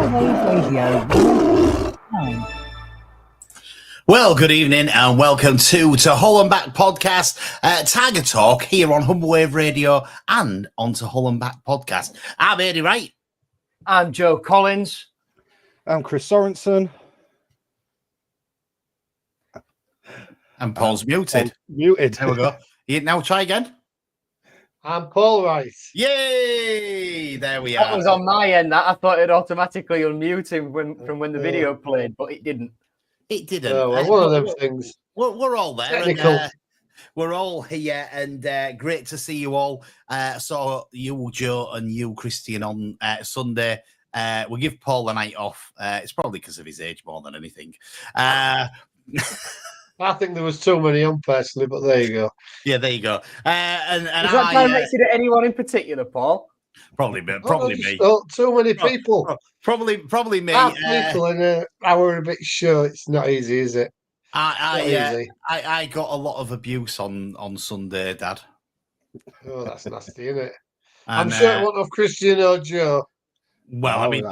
Humber Wave Radio. Well, good evening and welcome to Hull and Back podcast, Tiger Talk here on Humber Wave Radio and onto Hull and Back podcast. I'm Eddie Wright. I'm Joe Collins. I'm Chris Sorensen. And Paul's muted. Muted. There we go. Now try again. I'm Paul Rice. Yay! There we That are. was on my end. That I thought it automatically unmute him from when the video played, but it didn't. It didn't. Well, one of those things. We're all there. Technical. And, we're all here, and great to see you all. Saw you, Joe, and you, Christian, on Sunday. We'll give Paul the night off. It's probably because of his age more than anything. I think there was too many on personally, but there you go. Yeah, there you go. And Is that directed at anyone in particular, Paul? Probably me. Too many people. Probably me. Half people in an hour and a bit show. It's not easy, is it? I got a lot of abuse on Sunday, Dad. Oh, that's nasty, isn't it? And, I'm sure it wasn't of Christian or Joe. Well, I mean,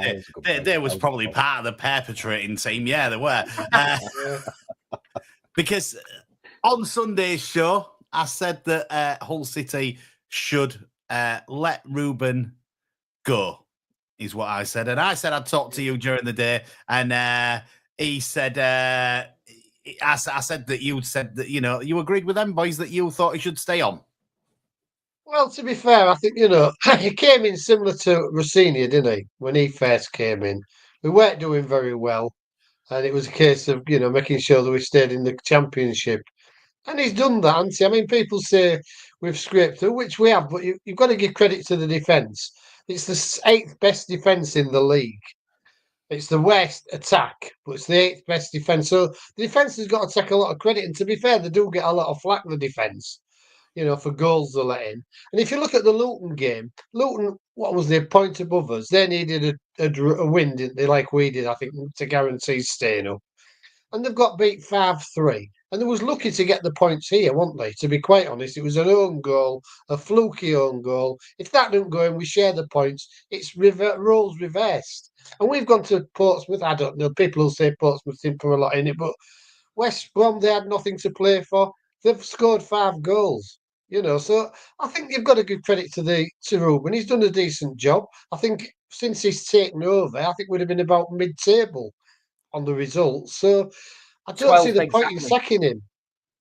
there was probably part of the perpetrating team. Yeah, there were. Because on Sunday's show, I said that Hull City should let Ruben go, is what I said. And I said I'd talk to you during the day. And he said, I said that you said that, you agreed with them boys that you thought he should stay on. Well, to be fair, I think, he came in similar to Rossini, didn't he, when he first came in? We weren't doing very well. And it was a case of, making sure that we stayed in the championship. And he's done that, hasn't he? I mean, people say we've scraped through, which we have, but you've got to give credit to the defence. It's the 8th best defence in the league. It's the worst attack, but it's the 8th best defence. So the defence has got to take a lot of credit. And to be fair, they do get a lot of flack, the defence, for goals they're letting. And if you look at the Luton game, Luton, what was their point above us? They needed a win, didn't they, like we did, I think, to guarantee staying up. And they've got beat 5-3. And they was lucky to get the points here, weren't they? To be quite honest, it was an own goal, a fluky own goal. If that didn't go in, we share the points. It's roles reversed. And we've gone to Portsmouth. I don't know. People will say Portsmouth didn't put a lot in it, but West Brom, they had nothing to play for. They've scored 5 goals. So I think you've got to give credit to Ruben. He's done a decent job. I think since he's taken over, I think we'd have been about mid-table on the results. So I don't see the point in sacking him.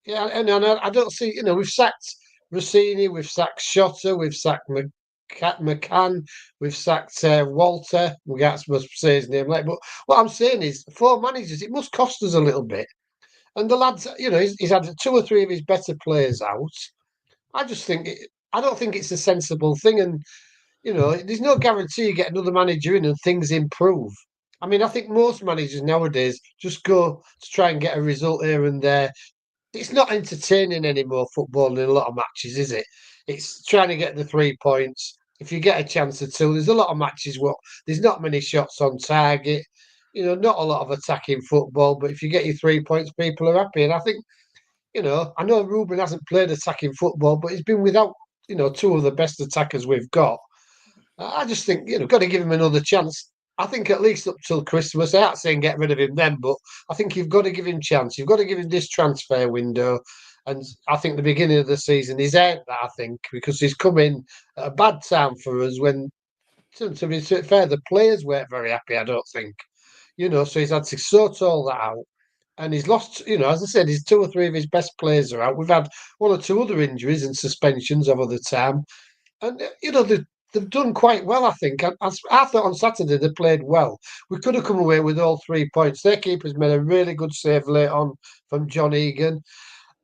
Yeah, and I don't see, we've sacked Rossini, we've sacked Shotta, we've sacked McCann, we've sacked Walter. We can't say his name, but what I'm saying is 4 managers, it must cost us a little bit. And the lads, he's had 2 or 3 of his better players out. I don't think it's a sensible thing. And, there's no guarantee you get another manager in and things improve. I mean, I think most managers nowadays just go to try and get a result here and there. It's not entertaining anymore, football in a lot of matches, is it? It's trying to get the 3 points. If you get a chance or 2, there's a lot of matches where there's not many shots on target. Not a lot of attacking football, but if you get your 3 points, people are happy. And I think, I know Ruben hasn't played attacking football, but he's been without, 2 of the best attackers we've got. I just think, got to give him another chance. I think at least up till Christmas. I ain't saying get rid of him then, but I think you've got to give him a chance. You've got to give him this transfer window. And I think the beginning of the season, he's earned that, I think, because he's come in at a bad time for us when, to be fair, the players weren't very happy, I don't think. So he's had to sort all that out. And he's lost, as I said, he's 2 or 3 of his best players are out. We've had 1 or 2 other injuries and suspensions over the time. And, they've done quite well, I think. I thought on Saturday they played well. We could have come away with all 3 points. Their keeper's made a really good save late on from John Egan.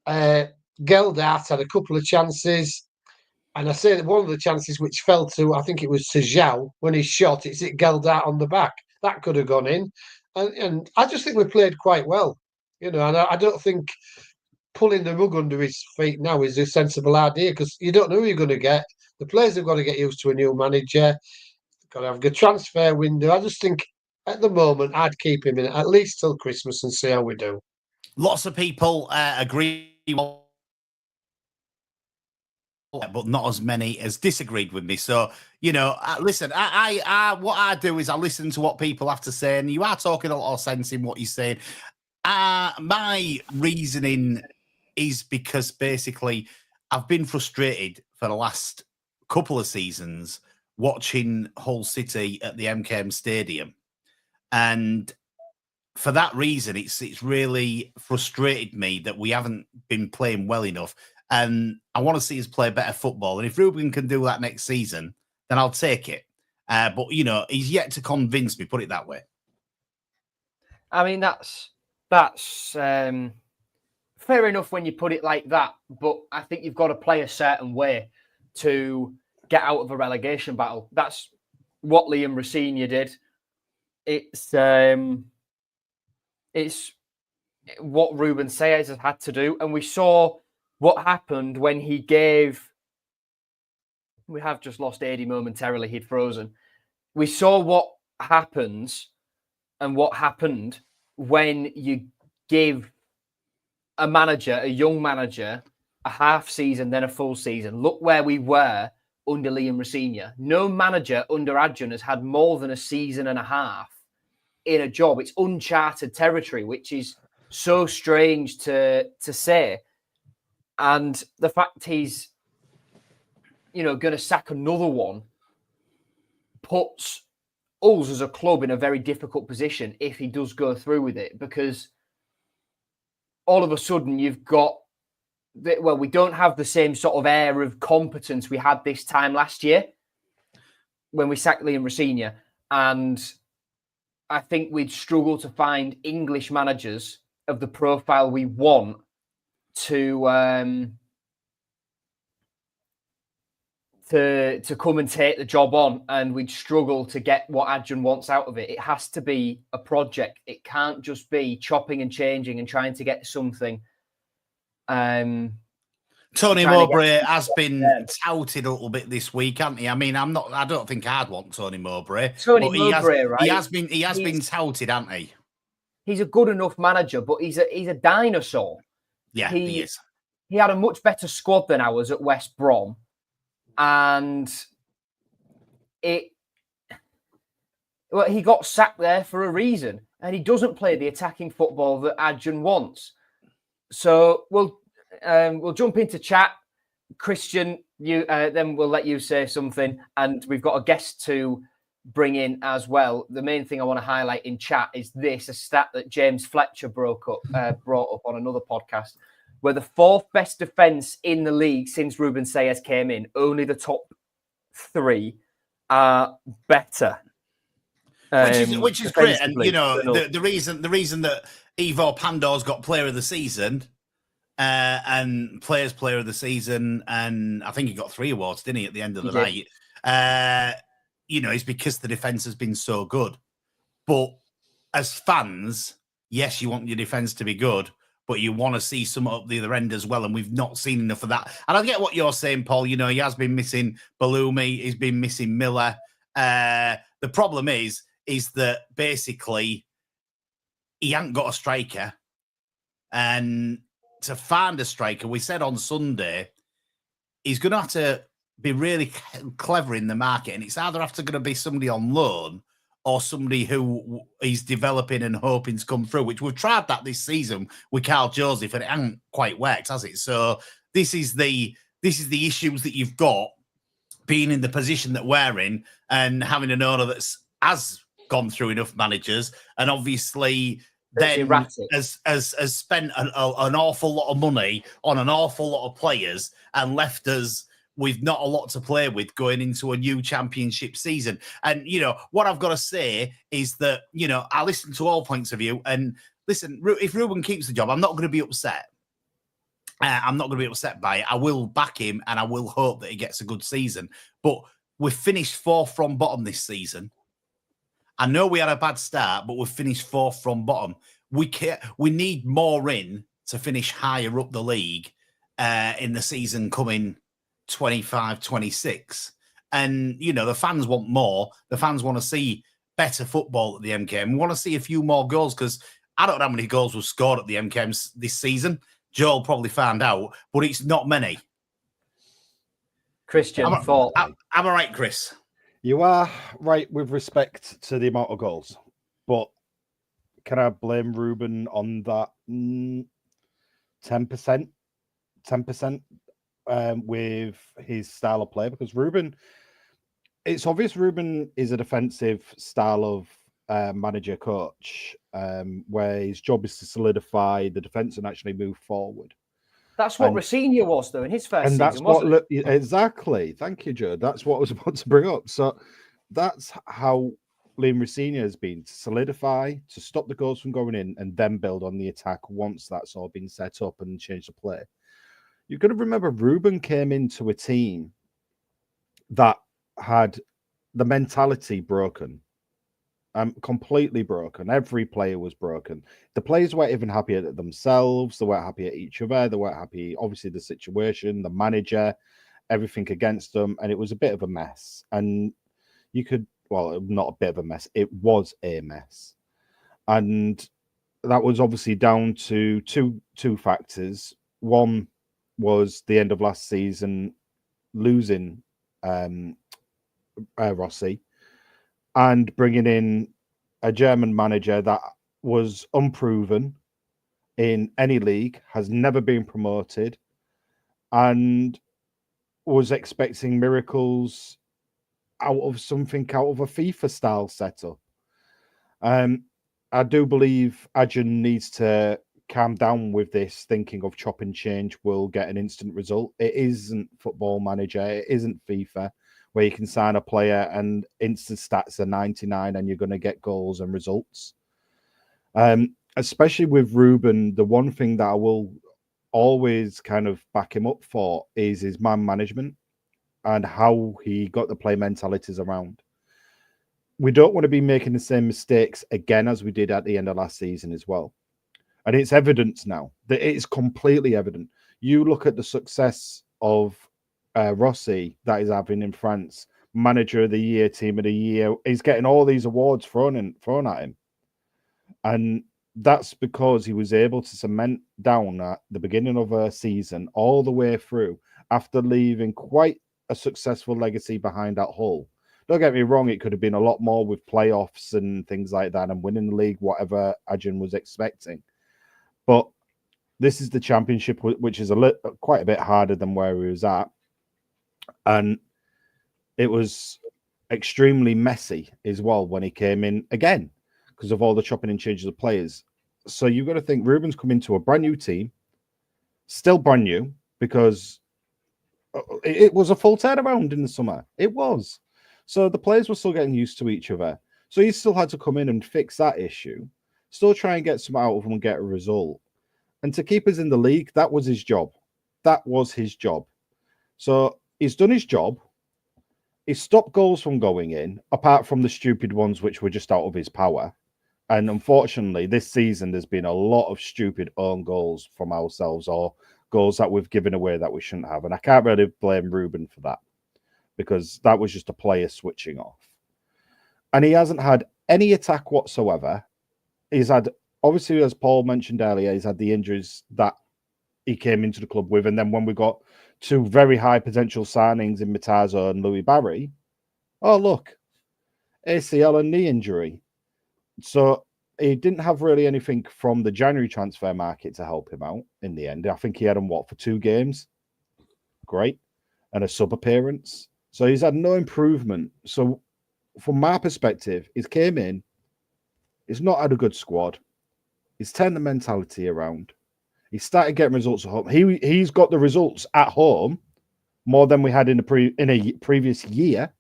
Geldart had a couple of chances. And I say that one of the chances which fell to, I think it was to Zhao, when he shot, it's hit Geldart on the back. That could have gone in. And I just think we played quite well. And I don't think pulling the rug under his feet now is a sensible idea because you don't know who you're going to get. The players have got to get used to a new manager. Got to have a transfer window. I just think at the moment I'd keep him in at least till Christmas and see how we do. Lots of people agree but not as many as disagreed with me. So, listen, I what I do is I listen to what people have to say, and you are talking a lot of sense in what you're saying. My reasoning is because basically I've been frustrated for the last couple of seasons watching Hull City at the MKM Stadium. And for that reason, it's really frustrated me that we haven't been playing well enough. And I want to see us play better football. And if Ruben can do that next season, then I'll take it. But, he's yet to convince me, put it that way. I mean, that's fair enough when you put it like that. But I think you've got to play a certain way to get out of a relegation battle. That's what Liam Rosenior did. It's what Ruben Sayers has had to do. And we saw what happened when he gave... We have just lost Adi momentarily. He'd frozen. We saw what happens and what happened when you give a manager, a young manager, a half season, then a full season. Look where we were under Liam Rosenior. No manager under Adjan has had more than a season and a half in a job. It's uncharted territory, which is so strange to say. And the fact he's, going to sack another one puts us as a club in a very difficult position if he does go through with it, because all of a sudden you've got, we don't have the same sort of air of competence we had this time last year when we sacked Liam Rosenior. And I think we'd struggle to find English managers of the profile we want to come and take the job on, and we'd struggle to get what Adjan wants out of it. It has to be a project. It can't just be chopping and changing and trying to get something. Tony Mowbray has been touted a little bit this week, hasn't he? I mean, I don't think I'd want Tony Mowbray. Right? He has been touted, hasn't he? He's a good enough manager, but he's a dinosaur. Yeah, he is. He had a much better squad than ours at West Brom. And he got sacked there for a reason, and he doesn't play the attacking football that Adjan wants. So we'll jump into chat. Christian, then we'll let you say something, and we've got a guest to bring in as well. The main thing I want to highlight in chat is a stat that James Fletcher brought up on another podcast. We're the fourth best defence in the league since Ruben Sayers came in. Only the top three are better. Which is great. And, the reason that Ivo Pandor's got player of the season and players player of the season, and I think he got 3 awards, didn't he, at the end of the night? It's because the defence has been so good. But as fans, yes, you want your defence to be good, but you want to see some up the other end as well, and we've not seen enough of that. And I get what you're saying, Paul. He has been missing Balumi, he's been missing Miller. The problem is that basically he hasn't got a striker. And to find a striker, we said on Sunday, he's going to have to be really clever in the market, and it's either going to be somebody on loan or somebody who he's developing and hoping to come through, which we've tried that this season with Carl Joseph, and it hasn't quite worked, has it? So this is the issues that you've got being in the position that we're in and having an owner has gone through enough managers, and obviously then has spent an awful lot of money on an awful lot of players and left us with not a lot to play with going into a new championship season. And, what I've got to say is that, I listen to all points of view. And listen, if Ruben keeps the job, I'm not going to be upset. I'm not going to be upset by it. I will back him, and I will hope that he gets a good season. But we've finished 4th from bottom this season. I know we had a bad start, but we've finished 4th from bottom. We need more in to finish higher up the league in the season coming 25-26. And the fans want more. The fans want to see better football at the MKM. We want to see a few more goals, because I don't know how many goals were scored at the MKM this season. Joel probably found out, but it's not many. Christian, thought. I'm all right, Chris. You are right with respect to the amount of goals, but can I blame Ruben on that 10%? 10% with his style of play? Because Ruben, it's obvious Ruben is a defensive style of manager coach, where his job is to solidify the defense and actually move forward. That's what Rosenior was, though, in his first season, that's wasn't what it? Exactly. Thank you, Joe. That's what I was about to bring up. So that's how Liam Rosenior has been, to solidify, to stop the goals from going in, and then build on the attack once that's all been set up and change the play. You've got to remember, Ruben came into a team that had the mentality broken. Completely broken. Every player was broken. The players weren't even happy at themselves. They weren't happy at each other. They weren't happy, obviously, the situation, the manager, everything against them. And it was a bit of a mess. And you could, well, not a bit of a mess. It was a mess. And that was obviously down to two factors. One was the end of last season, losing Rossi, and bringing in a German manager that was unproven in any league, has never been promoted, and was expecting miracles out of a FIFA style setup. I do believe Ajun needs to calm down with this, thinking of chop and change will get an instant result. It isn't Football Manager. It isn't FIFA, where you can sign a player and instant stats are 99 and you're going to get goals and results. Especially with Ruben, the one thing that I will always kind of back him up for is his man management and how he got the play mentalities around. We don't want to be making the same mistakes again as we did at the end of last season as well. And it's evidence now. That it's completely evident. You look at the success of Rossi that he's having in France, Manager of the Year, Team of the Year. He's getting all these awards thrown at him. And that's because he was able to cement down at the beginning of a season all the way through after leaving quite a successful legacy behind at Hull. Don't get me wrong, it could have been a lot more with playoffs and things like that and winning the league, whatever Ajun was expecting. But this is the championship, which is quite a bit harder than where he was at. And it was extremely messy as well when he came in again because of all the chopping and changes of players. So you've got to think Ruben's come into a brand new team, still brand new, because it was a full turnaround in the summer. It was. So the players were still getting used to each other. So he still had to come in and fix that issue, still try and get some out of them and get a result. And to keep us in the league, that was his job. That was his job. So he's done his job. He stopped goals from going in, apart from the stupid ones which were just out of his power. And unfortunately, this season, there's been a lot of stupid own goals from ourselves or goals that we've given away that we shouldn't have. And I can't really blame Ruben for that because that was just a player switching off. And he hasn't had any attack whatsoever. He's had, obviously, as Paul mentioned earlier, he's had the injuries that he came into the club with. And then when we got two very high potential signings in Matazo and Louis Barry, oh, look, ACL and knee injury. So he didn't have really anything from the January transfer market to help him out in the end. I think he had him, for 2 games? Great. And a sub appearance. So he's had no improvement. So from my perspective, he's came in, he's not had a good squad. He's turned the mentality around. He started getting results at home. He's got the results at home more than we had in a previous year.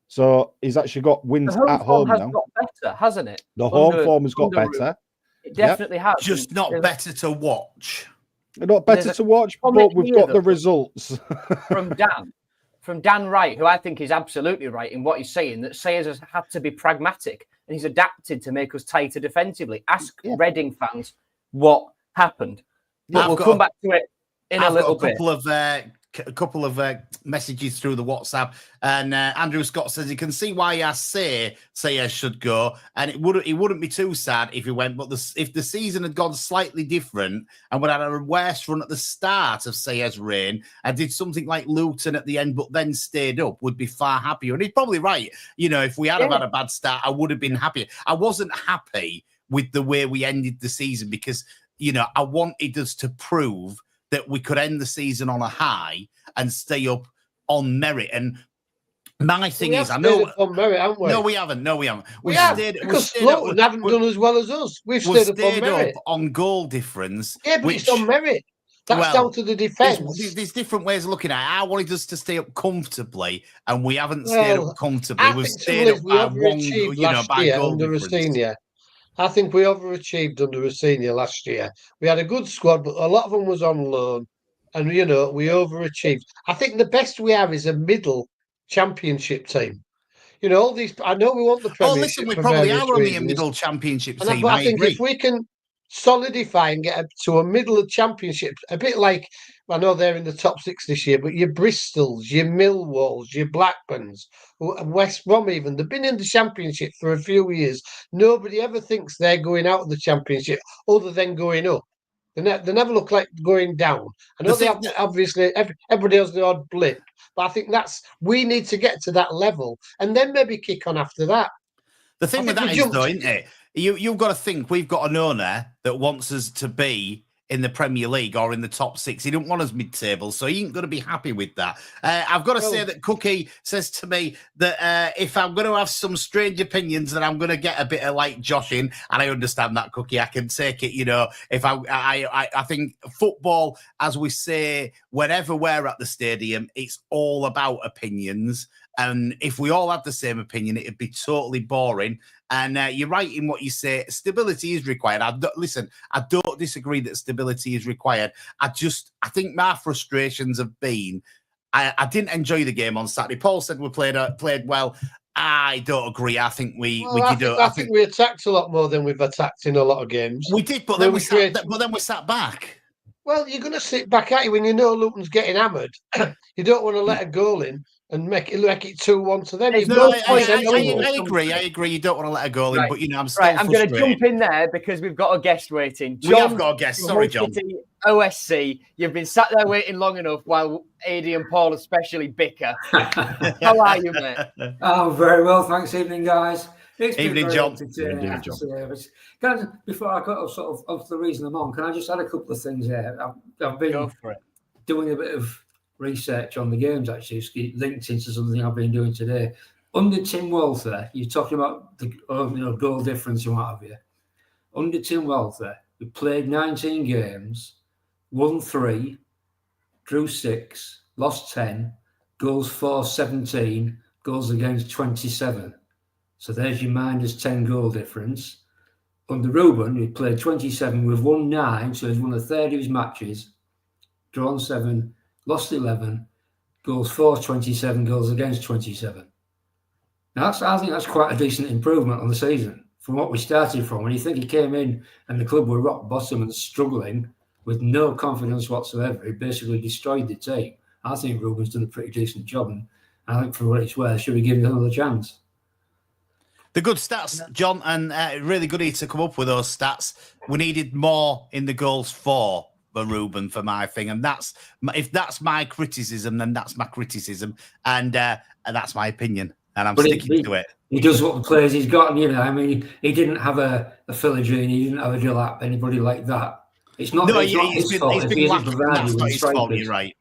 So he's actually got wins at home now. Got better, hasn't it? The home form has got better. It definitely has. Just not better to watch. Not better to watch, but we've got the results. From Dan Wright, who I think is absolutely right in what he's saying, that Sayers has had to be pragmatic and he's adapted to make us tighter defensively. Ask Reading fans what happened. But we'll come back to it in a little bit. I've got a couple of a couple of messages through the WhatsApp, and Andrew Scott says he can see why I say Sayers should go, and it wouldn't be too sad if he went. But if the season had gone slightly different and would have had a worse run at the start of Sayers' reign and did something like Luton at the end, but then stayed up, would be far happier. And he's probably right. If we had have had a bad start, I would have been happier. I wasn't happy with the way we ended the season because I wanted us to prove that we could end the season on a high and stay up on merit. And my thing is, I know on merit, haven't we? No, we haven't. We have because Luton haven't done as well as us. We've stayed up on merit. On goal difference. Yeah, but it's on merit. That's down to the defence. There's different ways of looking at it. I wanted us to stay up comfortably, and we haven't stayed up comfortably. We've stayed up by one, by goal under difference. I think we overachieved under Rosenior last year. We had a good squad, but a lot of them was on loan. And, we overachieved. I think the best we have is a middle championship team. All these... I know we want the Premiership. We probably are only a middle championship team. But I think if we can solidify and get to a middle of championship, a bit like... I know they're in the top 6 this year, but your Bristols, your Millwalls, your Blackburns, West Brom even, they've been in the Championship for a few years. Nobody ever thinks they're going out of the Championship other than going up. They never look like going down. I know they have, obviously, everybody has the odd blip, but I think we need to get to that level and then maybe kick on after that. The thing with that is, though, isn't it? You've got to think we've got an owner that wants us to be in the Premier League or in the top 6. He don't want us mid-table, so he ain't going to be happy with that. I've got to say that Cookie says to me that if I'm going to have some strange opinions, then I'm going to get a bit of like joshing, and I understand that, Cookie. I can take it, if I think football, as we say, whenever we're at the stadium, it's all about opinions. And if we all had the same opinion, it'd be totally boring. And you're right in what you say. Stability is required. I don't disagree that stability is required. I think my frustrations have been, I didn't enjoy the game on Saturday. Paul said we played well. I don't agree. I think I think we attacked a lot more than we've attacked in a lot of games. We did, but then we sat back. Well, you're going to sit back at you when you know Luton's getting hammered. You don't want to let a goal in and make it 2-1 to them. I agree. You don't want to let a goal in, but I'm still I'm going to jump in there because we've got a guest waiting. We have got a guest. Sorry, John. OSC, you've been sat there waiting long enough while Adi and Paul especially bicker. How are you, mate? Oh, very well, thanks. Evening, guys. Evening, John. Guys, before I got off the reason I'm on, can I just add a couple of things here? I've been doing a bit of research on the games, actually. It's linked into something I've been doing today. Under Tim Walther, you're talking about the goal difference and what have you. Under Tim Walther, we played 19 games, won 3, drew 6, lost 10, goals for 17, goals against 27. So there's your minus 10 goal difference. Under Ruben, we played 27, we've won 9, so he's won a third of his matches, drawn 7, lost 11, goals for 27, goals against 27. Now, I think that's quite a decent improvement on the season from what we started from. When you think he came in and the club were rock bottom and struggling with no confidence whatsoever, he basically destroyed the team. I think Ruben's done a pretty decent job, and I think for what it's worth, should we give him another chance? The good stats, John, and really good to come up with those stats. We needed more in the goals for Ruben for my thing, and if that's my criticism, then that's my criticism, and that's my opinion, and I'm sticking to it. He does what the players he's got, and he didn't have a Philogene, he didn't have a Delap, anybody like that. It's not his fault if he isn't provided with strikers. You're right.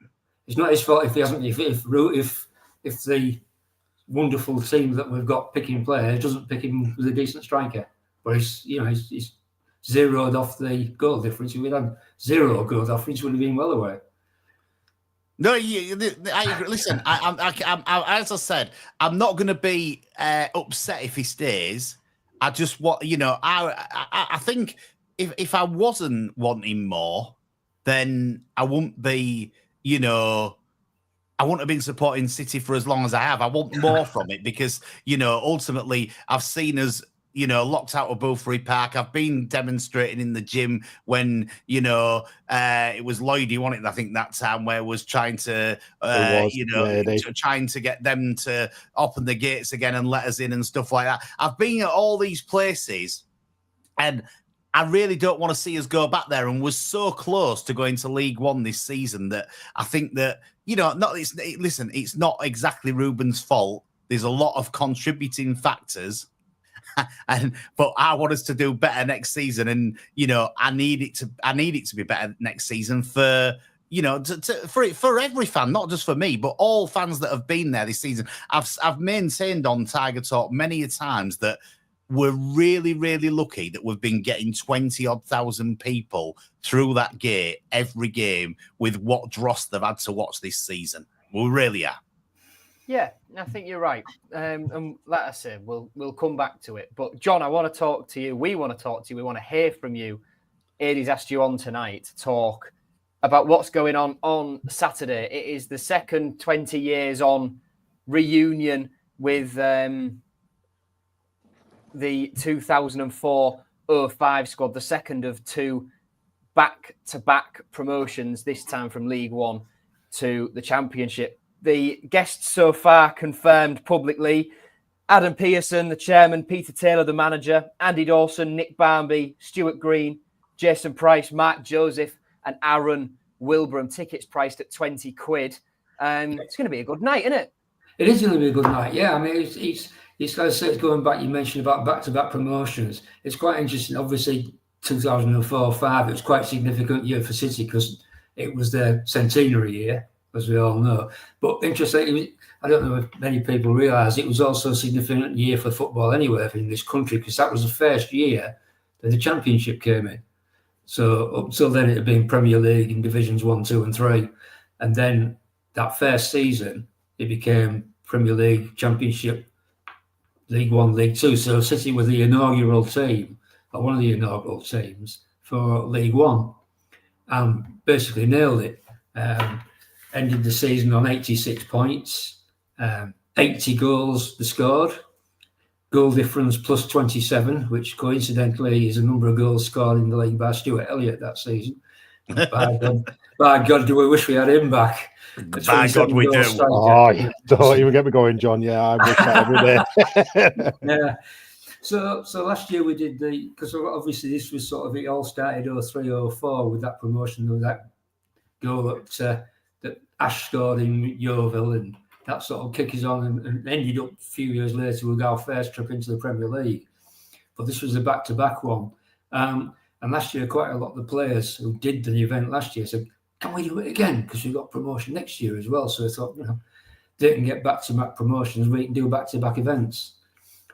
It's not his fault if he hasn't. If the wonderful team that we've got picking players doesn't pick him with a decent striker, but he's zeroed off the goal difference. If we had 0 goal difference, would have been well away. No, I agree. Listen, I as I said, I'm not going to be upset if he stays. I just want, I think if I wasn't wanting more, then I wouldn't be, I wouldn't have been supporting City for as long as I have. I want more from it because, ultimately I've seen us locked out of Beaufort Park. I've been demonstrating in the gym when, it was Lloydie, wasn't it? I think that time where I was trying to, trying to get them to open the gates again and let us in and stuff like that. I've been at all these places and I really don't want to see us go back there, and was so close to going to League One this season that I think that, it's not exactly Ruben's fault. There's a lot of contributing factors. But I want us to do better next season, and I need it to be better next season for for every fan, not just for me, but all fans that have been there this season. I've maintained on Tiger Talk many a times that we're really, really lucky that we've been getting 20-odd thousand people through that gate every game with what dross they've had to watch this season. We really are. Yeah, I think you're right. And like I said, we'll come back to it. But John, I want to talk to you. We want to talk to you. We want to hear from you. Eddie's asked you on tonight to talk about what's going on Saturday. It is the second 20 years on reunion with the 2004-05 squad, the second of two back-to-back promotions, this time from League One to the Championship. The guests so far confirmed publicly: Adam Pearson, the chairman; Peter Taylor, the manager; Andy Dawson, Nick Barmby, Stuart Green, Jason Price, Mark Joseph, and Aaron Wilbraham. Tickets priced at £20. It's going to be a good night, isn't it? It is going to be a good night, yeah. I mean, it's like I said, going back, you mentioned about back-to-back promotions. It's quite interesting. Obviously, 2004-05, it was quite a significant year for City because it was their centenary year, as we all know. But interesting, I don't know if many people realise it was also a significant year for football anywhere in this country, because that was the first year that the Championship came in. So up until then, it had been Premier League in Divisions 1, 2 and 3. And then that first season, it became Premier League, Championship, League 1, League 2. So City were the inaugural team, or one of the inaugural teams for League 1, and basically nailed it. Ended the season on 86 points, 80 goals they scored, goal difference plus 27, which coincidentally is a number of goals scored in the league by Stuart Elliott that season. By God, do we wish we had him back. By God, we do. Oh, don't even get me going, John. Yeah, I wish that every day. Yeah. So last year we did because obviously this was sort of, it all started 03-04 with that promotion, with that goal that Ash scored in Yeovil, and that sort of kicked us on and ended up a few years later with our first trip into the Premier League. But this was a back-to-back one. And last year, quite a lot of the players who did the event last year said, can we do it again? Because we've got promotion next year as well. So I thought, they can get back-to-back promotions, we can do back-to-back events.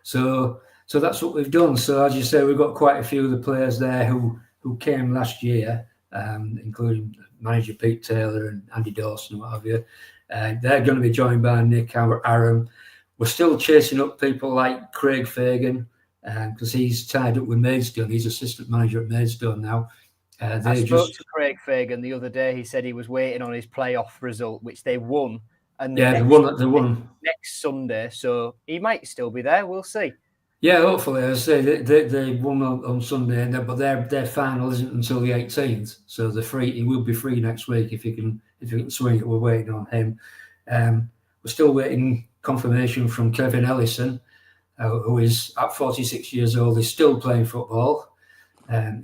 So that's what we've done. So as you say, we've got quite a few of the players there who came last year, including manager Pete Taylor and Andy Dawson and what have you. They're going to be joined by Nick, Aaron. We're still chasing up people like Craig Fagan, because he's tied up with Maidstone. He's assistant manager at Maidstone now. I spoke to Craig Fagan the other day. He said he was waiting on his playoff result, which they won. And they won next Sunday. So he might still be there. We'll see. Yeah, hopefully. As I say, they won on Sunday, but their final isn't until the 18th. So they're free. He will be free next week if he can swing it. We're waiting on him. We're still waiting confirmation from Kevin Ellison, who is at 46 years old. He's still playing football.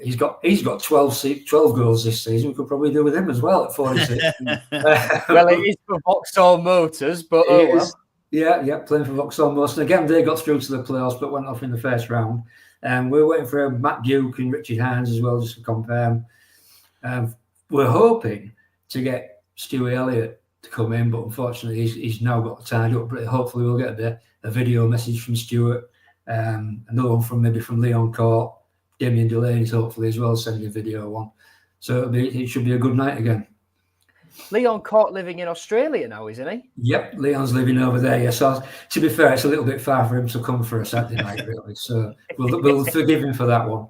He's got 12 goals this season. We could probably do with him as well at 46. Well, it is for Vauxhall Motors, but Yeah, playing for Vauxhall Motors. And again, they got through to the playoffs, but went off in the first round. We're waiting for Matt Duke and Richard Hines as well, just to confirm. We're hoping to get Stuart Elliott to come in, but unfortunately, he's now got tied up. But hopefully, we'll get a video message from Stuart, another one from Leon Court, Damien Delaney's hopefully as well, sending a video one. So it should be a good night again. Leon Court living in Australia now, isn't he? Yep, Leon's living over there. Yeah, so to be fair, it's a little bit far for him to come for a Saturday night, really. So we'll forgive him for that one.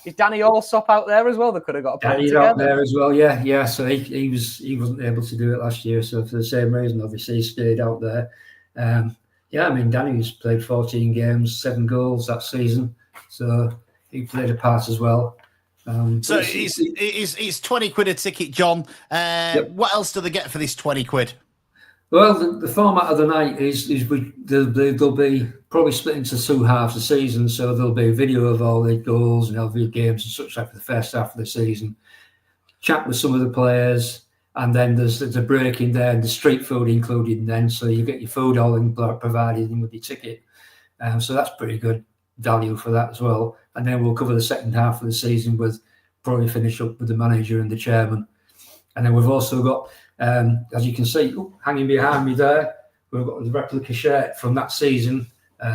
Is Danny Allsop out there as well? They could have got a Danny's out there as well. Yeah. So he wasn't able to do it last year. So for the same reason, obviously, he stayed out there. I mean, Danny's played 14 games, 7 goals that season. So he played a part as well. So it's 20 quid a ticket, John. What else do they get for this 20 quid? Well, the format of the night is they'll be probably split into two halves of the season. So there'll be a video of all the goals and there'll be games and such like for the first half of the season. Chat with some of the players, and then there's a break in there and the street food included. Then so you get your food all provided in with your ticket. So that's pretty good value for that as well. And then we'll cover the second half of the season with probably finish up with the manager and the chairman. And then we've also got, as you can see, hanging behind me there, we've got the replica shirt from that season,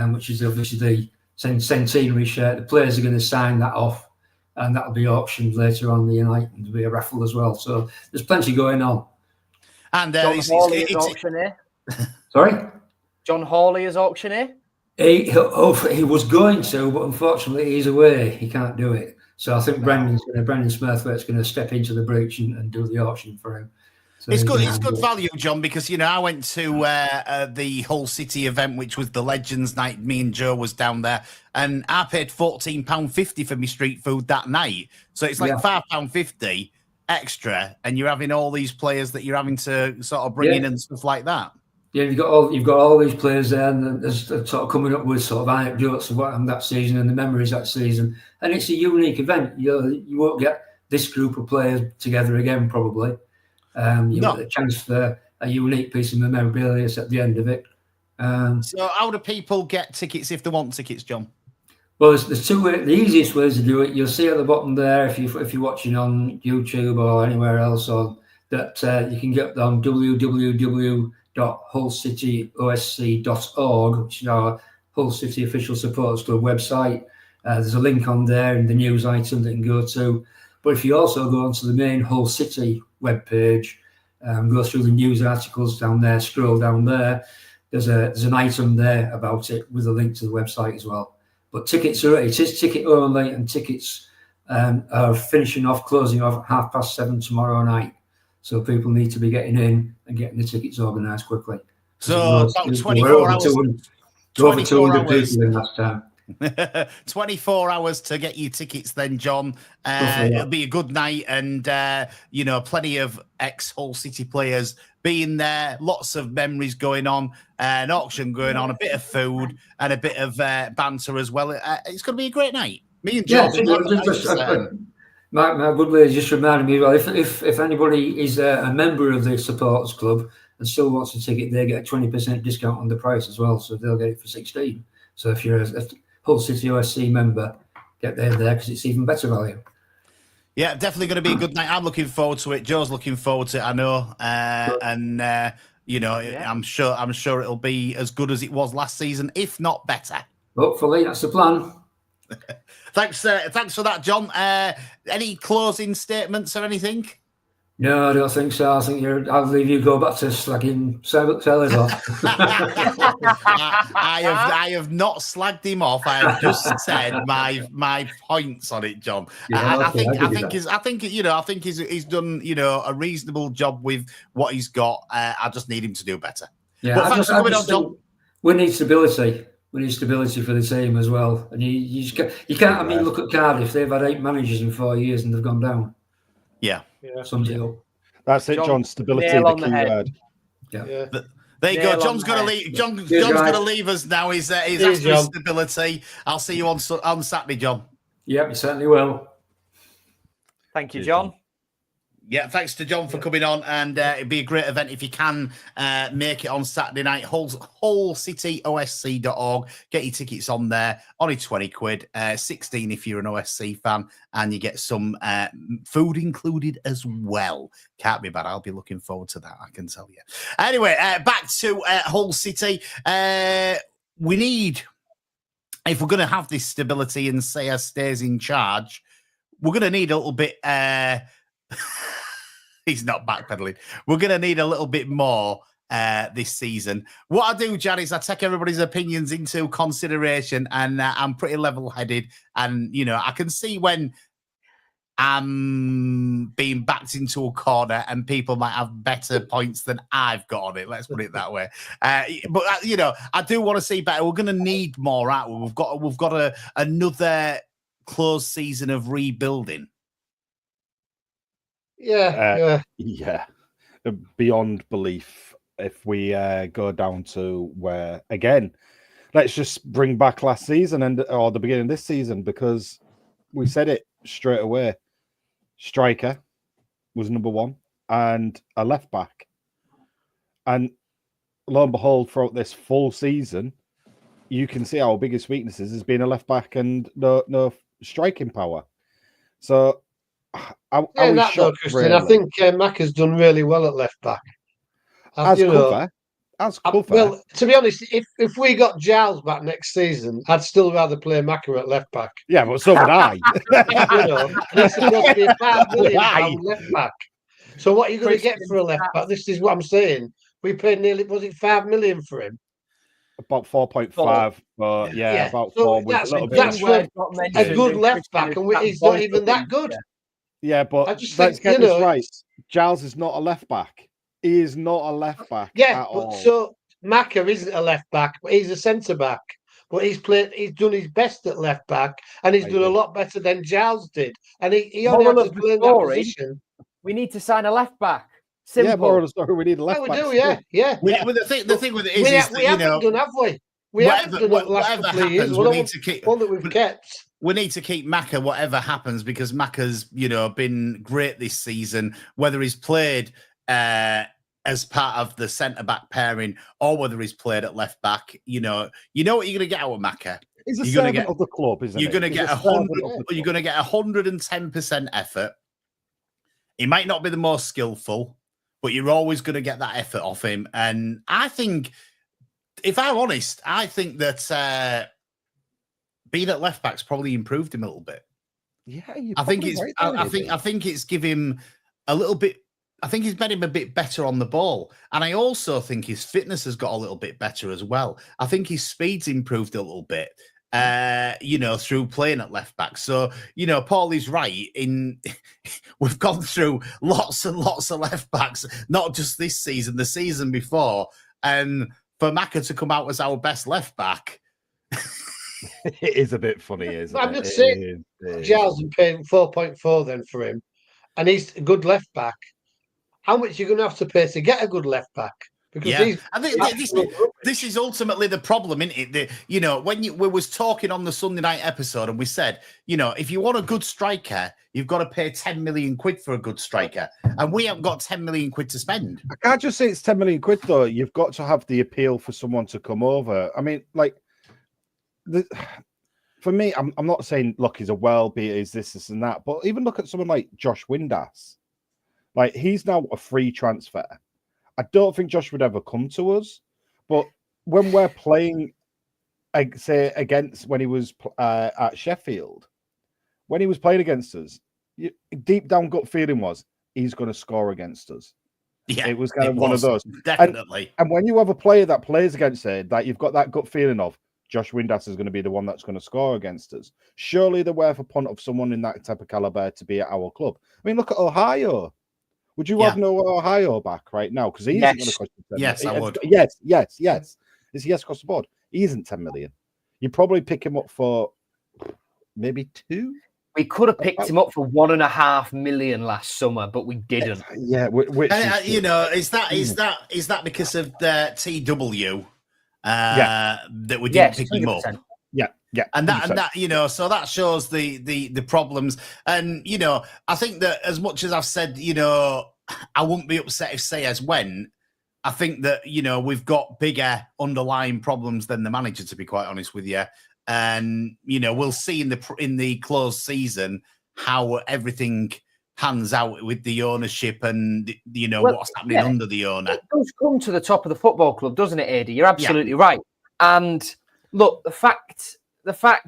which is obviously the centenary shirt. The players are going to sign that off, and that'll be auctioned later on the night, and there'll be a raffle as well. So there's plenty going on. And John Hawley is auctioneer. Sorry? John Hawley is auctioneer? He was going to, but unfortunately he's away. He can't do it. So I think Brendan Smurthwaite's going to step into the breach and do the auction for him. So it's good value, John, because I went to the Hull City event, which was the Legends Night. Me and Joe was down there, and I paid £14.50 for my street food that night. So it's like £5.50 extra, and you're having all these players that you're having to sort of bring in and stuff like that. Yeah, you've got all these players there, and they're sort of coming up with sort of anecdotes of what happened that season and the memories that season. And it's a unique event. You won't get this group of players together again, probably. You get a chance for a unique piece of memorabilia at the end of it. So how do people get tickets if they want tickets, John? Well, there's two ways. The easiest ways to do it, you'll see at the bottom there if you're watching on YouTube or anywhere else, or that you can get on www.hullcityosc.org, which is our Hull City Official Supporters Club website. There's a link on there in the news item that you can go to. But if you also go onto the main Hull City webpage, go through the news articles down there, scroll down there, there's an item there about it with a link to the website as well. But it is ticket only, and tickets are closing off at 7:30 tomorrow night. So people need to be getting in and getting the tickets organised quickly. So about 24 hours. Over 200 people in last time. 24 hours to get your tickets then, John. It'll be a good night, and plenty of ex-Hull City players being there, lots of memories going on, an auction going on, a bit of food and a bit of banter as well. It's going to be a great night. Me and John. My good lady just reminded me, well, if anybody is a member of the supporters club and still wants a ticket, they get a 20% discount on the price as well, so they'll get it for 16. So if you're a Hull City OSC member, get there because it's even better value. Yeah, definitely going to be a good night. I'm looking forward to it. Joe's looking forward to it, I know. I'm sure it'll be as good as it was last season, if not better. Hopefully, that's the plan. Thanks for that, John. Any closing statements or anything? No, I don't think so. I think I'll leave you go back to slagging sellers off. I have not slagged him off. I have just said my points on it, John. I think he's done a reasonable job with what he's got. I just need him to do better. Yeah, but thanks for coming on, John. We need stability. We need stability for the team as well. And you can't. I mean, look at Cardiff. They've had 8 managers in 4 years and they've gone down. Yeah. Sums it up. That's it, John. Stability, the key word. Yeah. There you go. John's going to leave. John's going to leave us now. He's after stability. I'll see you on Saturday, John. Yep, you certainly will. Thank you, John. Yeah, thanks to John for coming on, and it'd be a great event if you can make it on Saturday night. HullCityOSC.org. Get your tickets on there. Only 20 quid, 16 if you're an OSC fan, and you get some food included as well. Can't be bad. I'll be looking forward to that, I can tell you. Anyway, back to Hull City. We need, if we're going to have this stability and Sayer stays in charge, we're going to need a little bit... He's not backpedaling. We're going to need a little bit more this season. What I do, Jan, is I take everybody's opinions into consideration, and I'm pretty level-headed. And, I can see when I'm being backed into a corner and people might have better points than I've got on it. Let's put it that way. But I do want to see better. We're going to need more out. We've got another close season of rebuilding. Yeah. Beyond belief. If we go down to where again, let's just bring back last season or the beginning of this season, because we said it straight away. Striker was number one and a left back. And lo and behold, throughout this full season, you can see our biggest weaknesses has been a left back and no striking power. So Christian, I think Mac has done really well at left back. As cover. Well, to be honest, if we got Giles back next season, I'd still rather play Macca at left back. Yeah, but so would I. He's supposed to be a £5 million left back. So what are you going to get for a left back? This is what I'm saying. We paid nearly, was it 5 million for him? About 4.5, but about so 4. That's for a good left back, and he's not even that good. Yeah, but let's get this right. Giles is not a left back. He is not a left back. Yeah, so Macca isn't a left back, but he's a centre back. But he's done his best at left back, and he's done a lot better than Giles did. And he only had to learn that position. We need to sign a left back. Simple. Yeah, moral of the story, we need a left back. We do, yeah. Well, the thing with it is we haven't done, have we? We haven't done the last couple of years. We need to keep one that we've kept. We need to keep Macca whatever happens, because Macca's been great this season, whether he's played as part of the centre-back pairing or whether he's played at left-back. You know what you're going to get out of Macca. He's a servant of the club, isn't he? You're going to get 110% effort. He might not be the most skillful, but you're always going to get that effort off him. And I think, if I'm honest, I think that being at left-back's probably improved him a little bit. Yeah, I think it's give him a little bit. I think he's made him a bit better on the ball. And I also think his fitness has got a little bit better as well. I think his speed's improved a little bit, through playing at left back. So, Paulie's right. We've gone through lots and lots of left backs, not just this season, the season before. And for Macca to come out as our best left back. It is a bit funny, isn't it? I'm just saying, Giles and paying 4.4 then for him. And he's a good left back. How much are you going to have to pay to get a good left back? Because I think this is ultimately the problem, isn't it? When we was talking on the Sunday night episode, and we said, if you want a good striker, you've got to pay 10 million quid for a good striker, and we haven't got 10 million quid to spend. I can't just say it's 10 million quid though. You've got to have the appeal for someone to come over. I mean, for me, I'm not saying look, he's a world beater, he's this and that, but even look at someone like Josh Windass. Like, he's now a free transfer. I don't think Josh would ever come to us, but when we're playing, say, against when he was at Sheffield, when he was playing against us, deep down gut feeling was he's going to score against us. Yeah, it was kind of one of those. Definitely. And when you have a player that plays against it, that you've got that gut feeling of Josh Windass is going to be the one that's going to score against us. Surely they're worth a punt of someone in that type of caliber to be at our club. I mean, look at Ohio. Would you have no Ohio back right now? Because he isn't going to cost you 10 million. Yes, I would. Yes. It's yes across the board. He isn't 10 million. You probably pick him up for maybe 2. We could have picked him up for 1.5 million last summer, but we didn't. Yeah, is that because of the TW that we didn't pick him up? Yeah, and that so that shows the problems. And I think that as much as I've said, I wouldn't be upset if Sayers went. I think that we've got bigger underlying problems than the manager, to be quite honest with you. And we'll see in the closed season how everything pans out with the ownership and what's happening under the owner. It does come to the top of the football club, doesn't it, Adi? You're absolutely right. And look, the fact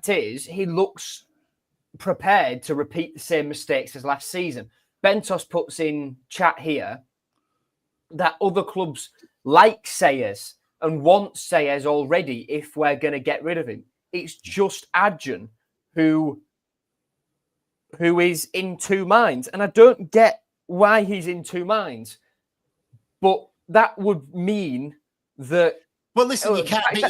is, he looks prepared to repeat the same mistakes as last season. Bentos puts in chat here that other clubs like Sayers and want Sayers already if we're going to get rid of him. It's just Adjan who who is in two minds. And I don't get why he's in two minds. But that would mean that... Well, listen, you can't be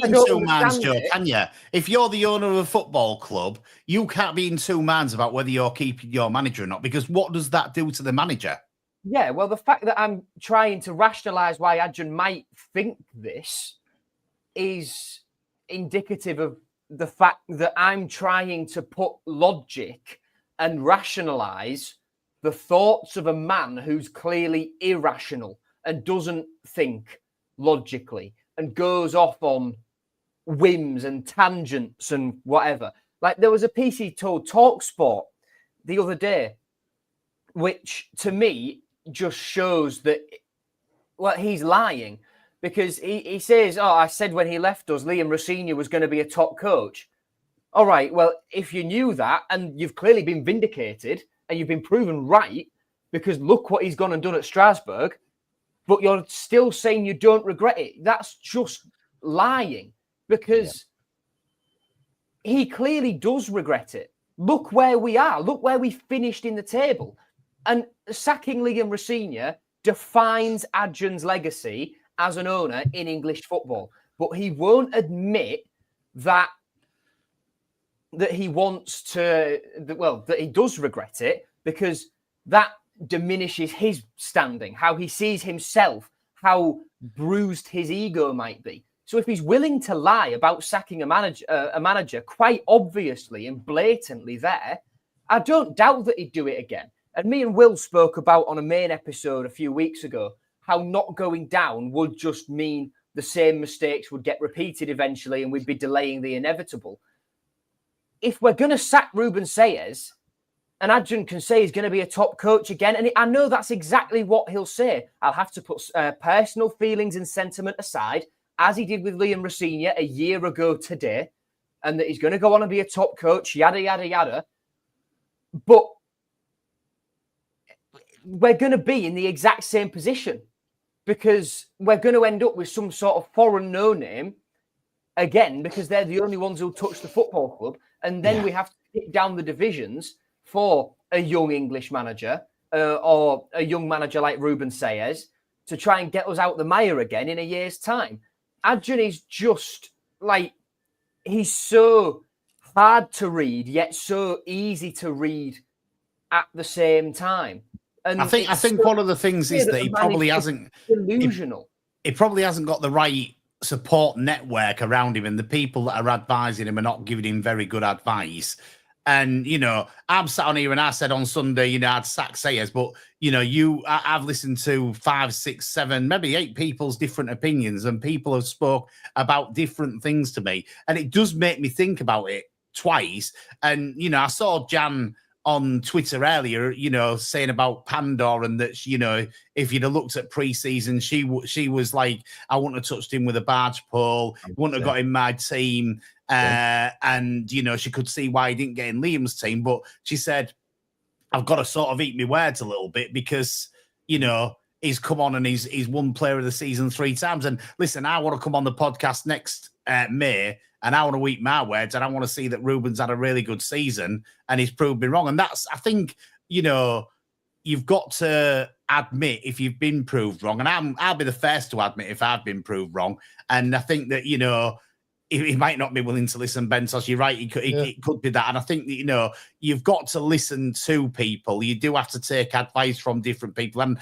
in two minds, Joe, can you? If you're the owner of a football club, you can't be in two minds about whether you're keeping your manager or not, because what does that do to the manager? Yeah, well, the fact that I'm trying to rationalise why Adrian might think this is indicative of the fact that I'm trying to put logic and rationalise the thoughts of a man who's clearly irrational and doesn't think logically and goes off on whims and tangents and whatever. Like, there was a piece he told TalkSport the other day, which to me just shows that, well, he's lying, because he says, I said when he left us, Liam Rosenior was going to be a top coach. All right, well, if you knew that, and you've clearly been vindicated and you've been proven right, because look what he's gone and done at Strasbourg, but you're still saying you don't regret it. That's just lying, because he clearly does regret it. Look where we are. Look where we finished in the table. And sacking Liam Rosenior defines Adrian's legacy as an owner in English football. But he won't admit that he wants to, that he does regret it, because that diminishes his standing, how he sees himself, how bruised his ego might be. So if he's willing to lie about sacking a manager quite obviously and blatantly there, I don't doubt that he'd do it again. And me and Will spoke about on a main episode a few weeks ago how not going down would just mean the same mistakes would get repeated eventually and we'd be delaying the inevitable. If we're going to sack Ruben Sayers, and Adrian can say he's going to be a top coach again, and I know that's exactly what he'll say. I'll have to put personal feelings and sentiment aside, as he did with Liam Rosenior a year ago today, and that he's going to go on and be a top coach, yada, yada, yada. But we're going to be in the exact same position, because we're going to end up with some sort of foreign no-name again, because they're the only ones who'll touch the football club. And then we have to kick down the divisions for a young English manager or a young manager like Ruben Sayers to try and get us out the mire again in a year's time. Adrian is just like, he's so hard to read, yet so easy to read at the same time. And I think one of the things is that he probably hasn't delusional. He probably hasn't got the right support network around him, and the people that are advising him are not giving him very good advice. And, I'm sat on here and I said on Sunday, I'd sack Sayers, but, I've listened to 5, 6, 7, maybe 8 people's different opinions, and people have spoke about different things to me. And it does make me think about it twice. And, I saw Jan on Twitter earlier, saying about Pandor, and that, if you'd have looked at pre-season, she was like, I wouldn't have touched him with a barge pole, wouldn't have got in my team. And, she could see why he didn't get in Liam's team. But she said, I've got to sort of eat my words a little bit, because, he's come on and he's won player of the season 3 times. And listen, I want to come on the podcast next May, and I want to eat my words, and I want to see that Ruben's had a really good season and he's proved me wrong. And that's, I think, you've got to admit if you've been proved wrong. And I'll be the first to admit if I've been proved wrong. And I think that, he might not be willing to listen, Bentos. You're right. It could be that. And I think that, you've got to listen to people. You do have to take advice from different people. And,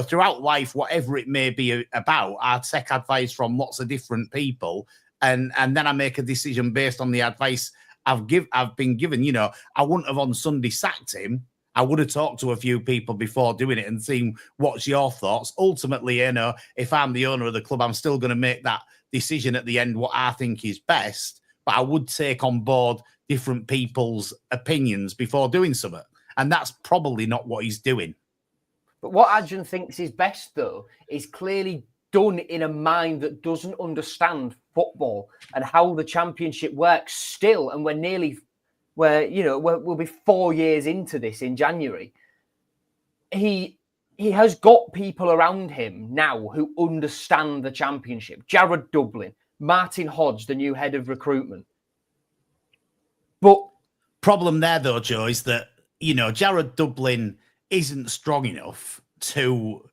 throughout life, whatever it may be about, I take advice from lots of different people. And then I make a decision based on the advice I've been given. I wouldn't have on Sunday sacked him. I would have talked to a few people before doing it and seen what's your thoughts. Ultimately, if I'm the owner of the club, I'm still going to make that decision at the end, what I think is best. But I would take on board different people's opinions before doing something. And that's probably not what he's doing. But what Adrian thinks is best, though, is clearly done in a mind that doesn't understand football and how the championship works still. And we'll be 4 years into this in January. He has got people around him now who understand the championship. Jared Dublin, Martin Hodge, the new head of recruitment. But problem there, though, Joe, is that Jared Dublin isn't strong enough to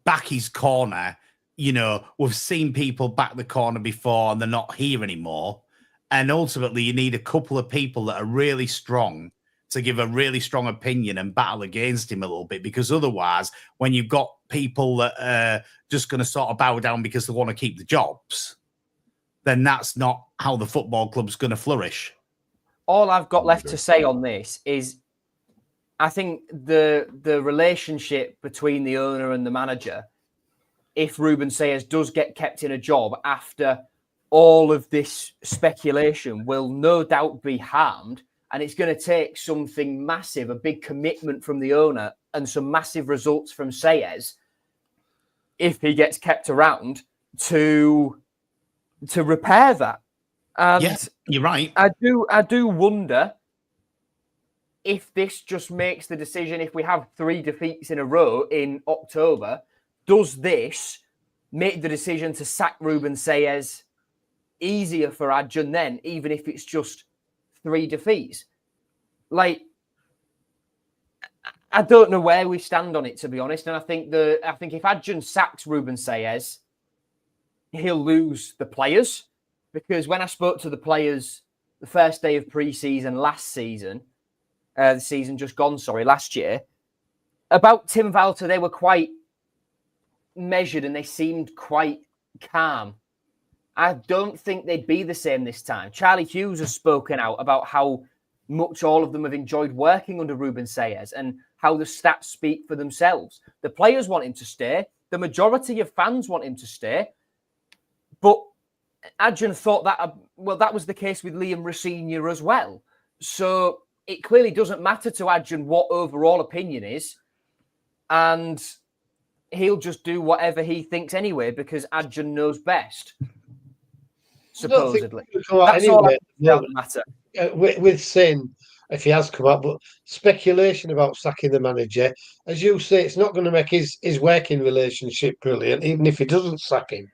back his corner. We've seen people back the corner before and they're not here anymore. And ultimately, you need a couple of people that are really strong to give a really strong opinion and battle against him a little bit, because otherwise, when you've got people that are just going to sort of bow down because they want to keep the jobs, then that's not how the football club's going to flourish. All I've got left to say on this is I think the relationship between the owner and the manager, if Ruben Sayers does get kept in a job after all of this speculation, will no doubt be harmed. And it's going to take something massive, a big commitment from the owner and some massive results from Sayers, if he gets kept around, to repair that. And yeah, you're right. I do wonder if this just makes the decision, if we have 3 defeats in a row in October, does this make the decision to sack Ruben Sayers easier for Adjan then, even if it's just 3 defeats? Like, I don't know where we stand on it, to be honest. And I think if Adjan sacks Ruben Sayers, he'll lose the players, because when I spoke to the players the first day of pre-season last season, the season just gone, last year, about Tim Walter, they were quite measured and they seemed quite calm. I don't think they'd be the same this time. Charlie Hughes has spoken out about how much all of them have enjoyed working under Ruben Sayers and how the stats speak for themselves. The players want him to stay. The majority of fans want him to stay. But Adjan thought that, that was the case with Liam Rosenior as well. So it clearly doesn't matter to Adjan what overall opinion is. And he'll just do whatever he thinks anyway, because Adjan knows best. Supposedly. That's all that doesn't matter. With saying if he has come up, but speculation about sacking the manager, as you say, it's not going to make his working relationship brilliant, even if he doesn't sack him.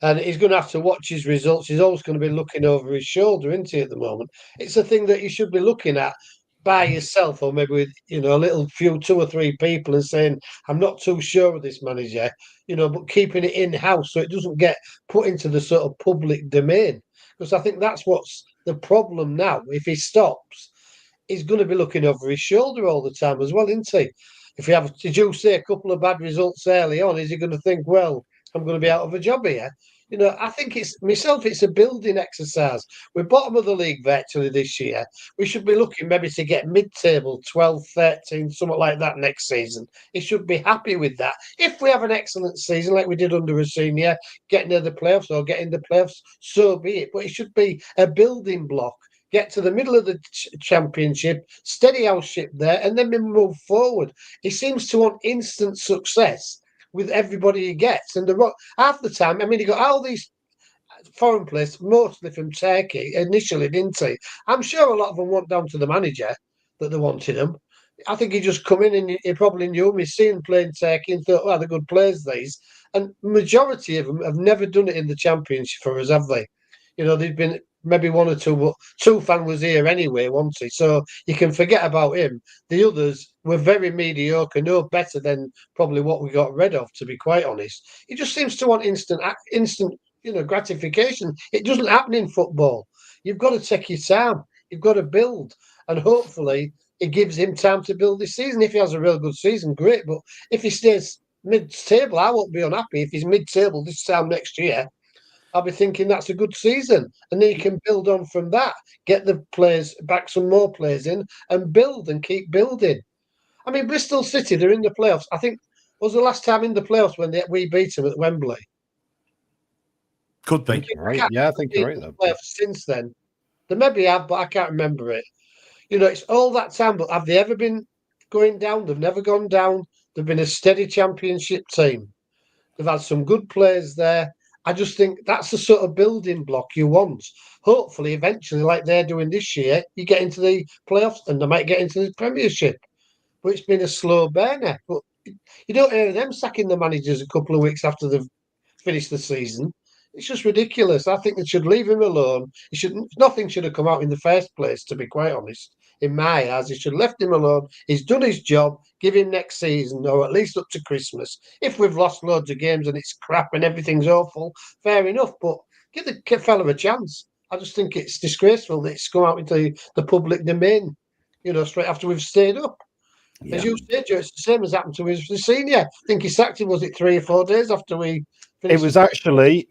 And he's going to have to watch his results. He's always going to be looking over his shoulder, isn't he, at the moment? It's a thing that you should be looking at by yourself, or maybe with, a little few 2 or 3 people, and saying, I'm not too sure of this manager, but keeping it in-house so it doesn't get put into the sort of public domain. Because I think that's what's the problem now. If he stops, he's going to be looking over his shoulder all the time as well, isn't he? If you have, did you say, a couple of bad results early on, is he going to think, well, I'm going to be out of a job here? I think it's a building exercise. We're bottom of the league virtually this year. We should be looking maybe to get mid-table, 12, 13, something like that next season. He should be happy with that. If we have an excellent season like we did under a senior, getting to the playoffs or getting the playoffs, so be it. But it should be a building block. Get to the middle of the championship, steady our ship there, and then we move forward. He seems to want instant success with everybody he gets. And half the time, he got all these foreign players, mostly from Turkey, initially, didn't he? I'm sure a lot of them went down to the manager that they wanted him. I think he just come in and he probably knew him. He's seen him playing Turkey and thought, they're good players, these. And majority of them have never done it in the championship for us, have they? They've been maybe 1 or 2, but Tufan was here anyway, wasn't he? So you can forget about him. The others were very mediocre, no better than probably what we got rid of, to be quite honest. He just seems to want instant, gratification. It doesn't happen in football. You've got to take your time. You've got to build. And hopefully it gives him time to build this season. If he has a real good season, great. But if he stays mid-table, I won't be unhappy. If he's mid-table this time next year, I'll be thinking that's a good season. And then you can build on from that, get the players back, some more players in, and build and keep building. Bristol City, they're in the playoffs. I think, was the last time in the playoffs when we beat them at Wembley? Could be. Right. Yeah, I think you're right. Playoffs since then. They maybe have, but I can't remember it. It's all that time, but have they ever been going down? They've never gone down. They've been a steady championship team. They've had some good players there. I just think that's the sort of building block you want. Hopefully, eventually, like they're doing this year, you get into the playoffs and they might get into the Premiership. But it's been a slow burner. But you don't hear them sacking the managers a couple of weeks after they've finished the season. It's just ridiculous. I think they should leave him alone. Nothing should have come out in the first place, to be quite honest. in my eyes. He should have left him alone. He's done his job. Give him next season, or at least up to Christmas. If we've lost loads of games and it's crap and everything's awful, fair enough. But give the fella a chance. I just think it's disgraceful that it's come out into the public domain, straight after we've stayed up. Yeah. As you said, Joe, it's the same as happened to his senior. I think he sacked him, was it 3 or 4 days after we finished? It was actually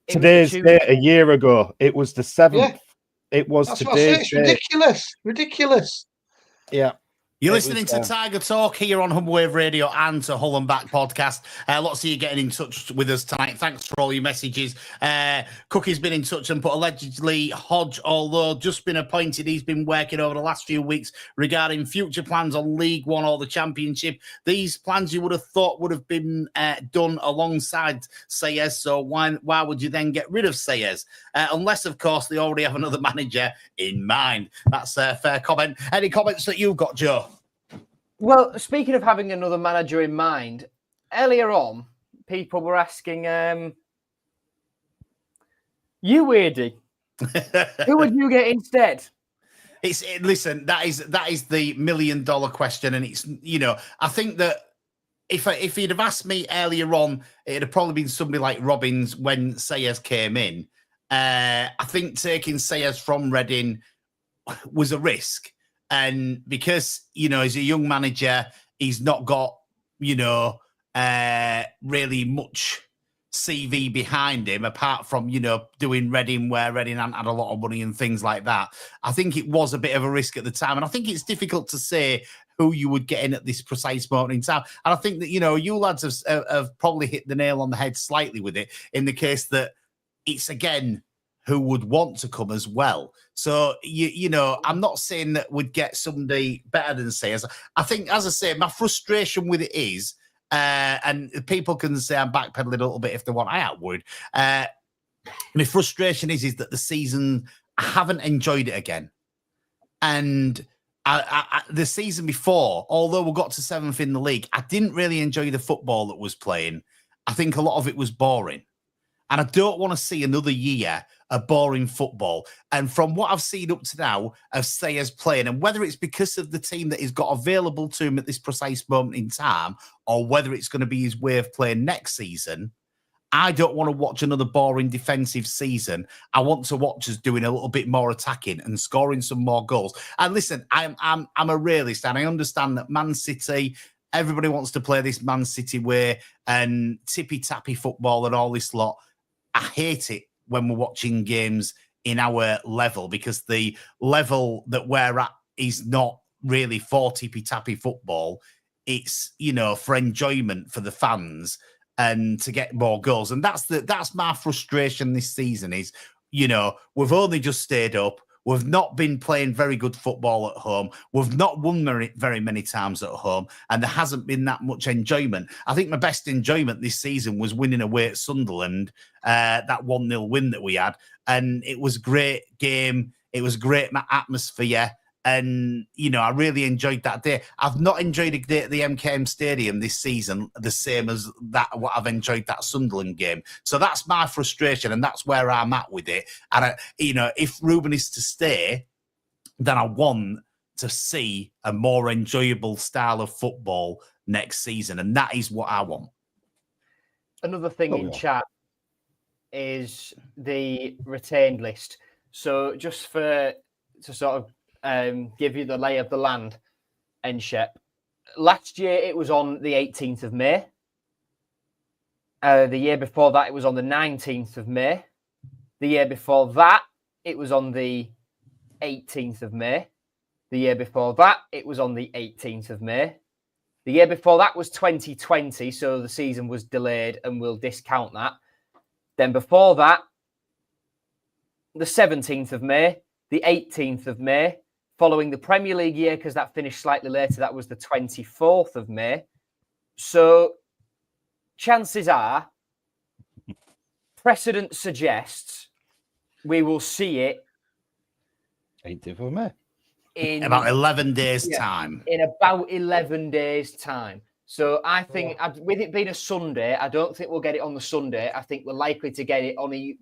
today's date a year ago. It was the 7th. Yeah. It was That's what I say. today's It's ridiculous. Yeah. You're listening to Tiger Talk here on Humber Wave Radio and to Hull and Back podcast. Lots of you getting in touch with us tonight. Thanks for all your messages. Cookie's been in touch and put allegedly Hodge, although just been appointed, he's been working over the last few weeks regarding future plans on League One or the Championship. These plans you would have thought would have been done alongside Sayers. So why would you then get rid of Sayers? Unless, of course, they already have another manager in mind. That's a fair comment. Any comments that you've got, Joe? Well, speaking of having another manager in mind, earlier on, people were asking, you, Weirdy, who would you get instead? Listen, that is the $1 million question. And it's, I think that if he'd have asked me earlier on, it'd have probably been somebody like Robbins when Sayers came in. I think taking Sayers from Reading was a risk. And because, as a young manager, he's not got, really much CV behind him, apart from, doing Reading, where Reading hadn't had a lot of money and things like that. I think it was a bit of a risk at the time. And I think it's difficult to say who you would get in at this precise moment in time. And I think that, you lads have probably hit the nail on the head slightly with it, in the case that it's, again, who would want to come as well. So, I'm not saying that we'd get somebody better than Sayers. I think, as I say, my frustration with it is, and people can say I'm backpedaling a little bit if they want, I would. My frustration is that the season, I haven't enjoyed it again. And the season before, although we got to 7th in the league, I didn't really enjoy the football that was playing. I think a lot of it was boring. And I don't want to see another year of boring football. And from what I've seen up to now of Sayers playing, and whether it's because of the team that he's got available to him at this precise moment in time, or whether it's going to be his way of playing next season, I don't want to watch another boring defensive season. I want to watch us doing a little bit more attacking and scoring some more goals. And listen, I'm a realist, and I understand that Man City, everybody wants to play this Man City way and tippy-tappy football and all this lot. I hate it when we're watching games in our level, because the level that we're at is not really for tippy-tappy football. It's, for enjoyment for the fans and to get more goals. And that's my frustration this season is, we've only just stayed up. We've not been playing very good football at home. We've not won very many times at home, and there hasn't been that much enjoyment. I think my best enjoyment this season was winning away at Sunderland, that 1-0 win that we had. And it was a great game. It was great atmosphere. And, I really enjoyed that day. I've not enjoyed a day at the MKM Stadium this season the same as what I've enjoyed that Sunderland game. So that's my frustration, and that's where I'm at with it. And, if Ruben is to stay, then I want to see a more enjoyable style of football next season. And that is what I want. Another thing in chat is the retained list. So just to sort of give you the lay of the land, Enshep. Last year, it was on the 18th of May. The year before that, it was on the 19th of May. The year before that, it was on the 18th of May. The year before that, it was on the 18th of May. The year before that was 2020, so the season was delayed, and we'll discount that. Then before that, the 17th of May, the 18th of May, following the Premier League year, because that finished slightly later, that was the 24th of May. So chances are, precedent suggests we will see it 18th of May. In about 11 days' time. In about 11 days' time. So I think, with it being a Sunday, I don't think we'll get it on the Sunday. I think we're likely to get it